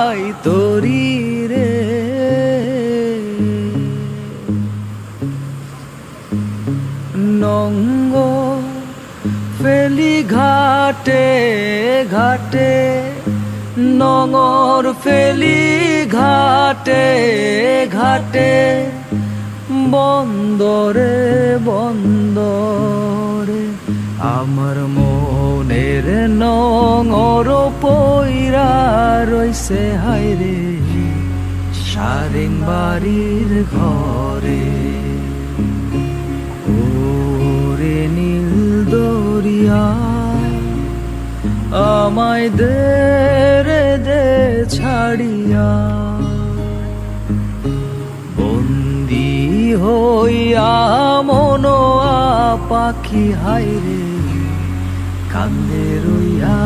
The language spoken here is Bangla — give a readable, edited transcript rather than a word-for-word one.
চাই তোরি রে। নঙ্গ ফেলি ঘাটে ঘাটে, নঙর ফেলি ঘাটে ঘাটে, বন্দরে বন্দরে আমার মনের নঙর পইরা রইছে হায়রে সারেং বাড়ির ঘরে। ওরে নীল দরিয়া আমায় দে রে দে ছাড়িয়া, বন্দি হইয়া মনোয়া পাখি হায়রে কান্দে রইয়া।